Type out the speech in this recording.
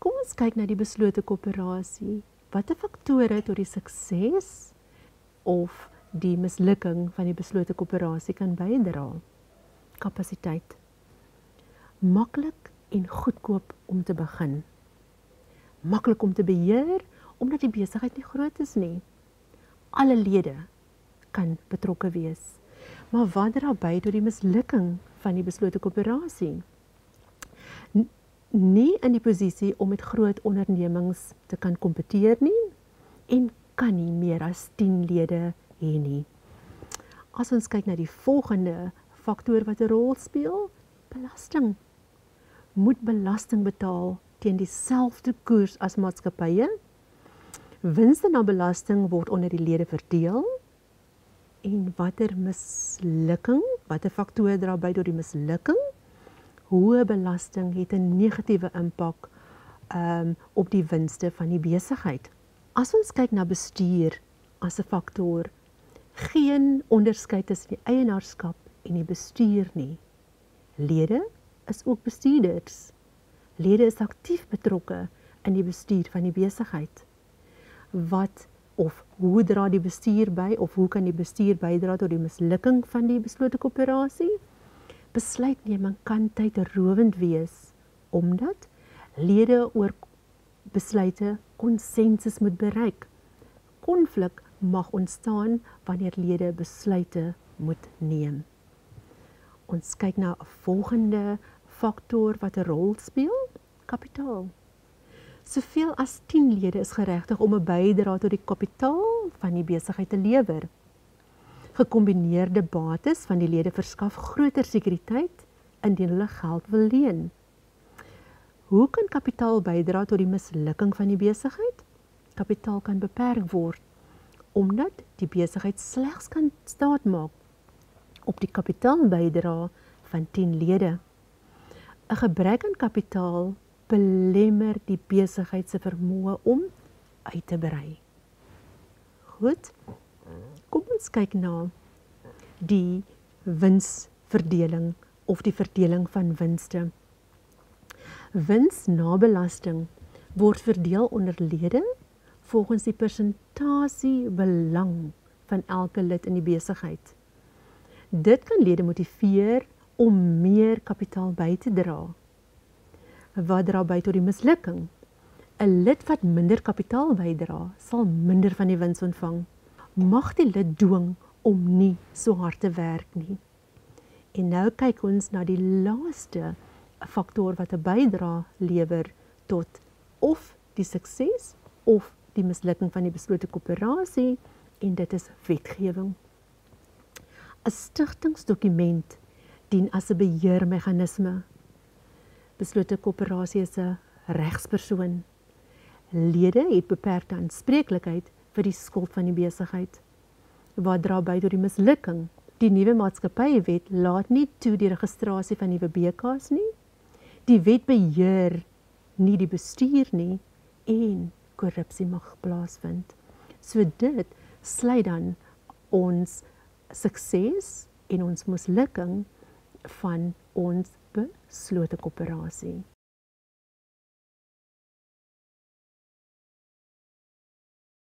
Kom ons kyk na die beslote koöperasie. Watter faktore tot die sukses of die mislukking van die beslote koöperasie kan bydra? Kapasiteit. Maklik en goedkoop om te begin. Maklik om te beheer, omdat die besigheid nie groot is nie. Alle lede kan betrokke wees. Maar wat dra by tot die mislukking van die beslote koöperasie? Nie in die posisie om met groot ondernemings te kan kompeteer nie en kan nie meer as 10 lede hê nie. As ons kyk na die volgende faktor wat 'n rol speel, belasting. Moet belasting betaal teen dieselfde koers as maatskappye. Winste na belasting word onder die lede verdeel. En watter mislukking, watter faktore dra by tot die mislukking? Hoë belasting het 'n negatiewe impak op die winste van die besigheid. As ons kyk na bestuur as 'n faktor, geen onderskeid tussen die eienaarskap en die bestuur nie. Lede is ook bestuurders. Lede is aktief betrokke in die bestuur van die besigheid. Wat of hoe dra die bestuur by of hoe kan die bestuur bydra tot die mislukking van die beslote koöperasie? Besluitneming kan tydrowend wees, omdat lede oor besluite konsensus moet bereik. Konflik mag ontstaan wanneer lede besluite moet neem. Ons kyk na 'n volgende faktor wat 'n rol speel, kapitaal. Soveel as 10 lede is geregtig om 'n bydrae tot die kapitaal van die besigheid te lewer. Gekombineerde bates van die lede verskaf groter sekuriteit indien hulle geld wil leen. Hoe kan kapitaal bydra tot die mislukking van die besigheid? Kapitaal kan beperk word, omdat die besigheid slegs kan staatmaak op die kapitaalbydra van 10 lede. 'n Gebrek aan kapitaal belemmer die besigheid se vermoë om uit te brei. Goed, kom ons kyk na die winsverdeling of die verdeling van winste. Wins na belasting word verdeel onder lede volgens die persentasie belang van elke lid in die besigheid. Dit kan lede motiveer om meer kapitaal by te dra. Wat dra by tot die mislukking? 'n Lid wat minder kapitaal bydra, sal minder van die wins ontvang. Mag die lid dwing om nie so hard te werk nie. En nou kyk ons na die laaste faktor wat 'n bydra lewer tot of die sukses of die mislukking van die beslote koöperasie, en dit is wetgewing. 'n Stigtingsdokument dien as 'n beheermeganisme. Beslote koöperasie is 'n regspersoon. Lede het beperkte aanspreeklikheid vir die skuld van die besigheid. Wat dra by tot die mislukking? Die nuwe maatskappywet laat nie toe die registrasie van nuwe BK's nie. Die wet beheer nie die bestuur nie en korrupsie mag plaasvind. So dit sluit dan ons sukses en ons mislukking van ons beslote koöperasie.